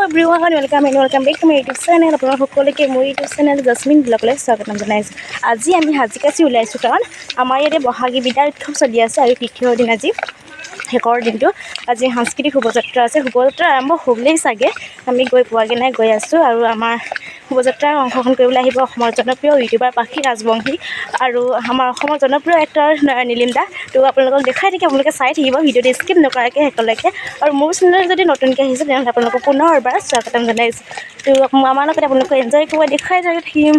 Everyone, welcome back to my YouTube channel. আপোনালোক সকলোকে মোৰ YouTube channel Zeshmin ব্লগলৈ স্বাগতম জনাইছোঁ। আজি আমি হাজিকাচি ওলাইছোঁ কাৰণ আমাৰ ইয়াতে বহাগী বিদায় উৎসৱ চলি আছে আৰু তৃতীয় দিন আজি শেষৰ দিনটো আজি সাংস্কৃতিক শোভাযাত্ৰা আছে। শোভাযাত্ৰা আৰম্ভ হ'লেই চাগে আমি গৈ পোৱাগৈ নাই, গৈ আছোঁ আৰু আমাৰ শোভাযাত্ৰাৰ অংশগ্ৰহণ কৰিবলৈ আহিব অসমৰ জনপ্ৰিয় ইউটিউবাৰ পাখি ৰাজবংশী আৰু আমাৰ অসমৰ জনপ্ৰিয় এক্টৰ নীলিম দা। তো আপোনালোকক দেখাই থাকি আপোনালোকে চাই থাকিব ভিডিঅ'টো স্কিপ নকৰাকৈ শেষলৈকে। আৰু মোৰ চেনেল যদি নতুনকৈ আহিছে তেনেহ'লে আপোনালোকক পুনৰবাৰ স্বাগতম জনাইছোঁ। তো আমাৰ লগত আপোনালোকে এনজয় কৰিব দেখাই যাই থাকিম।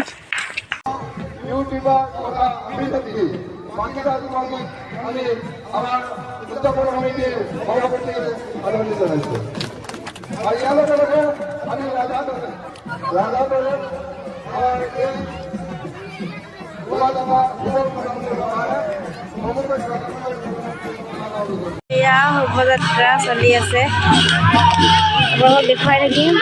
এয়া শোভাযাত্ৰা চলি আছে, আপোনালোকক দেখুৱাই থাকিম।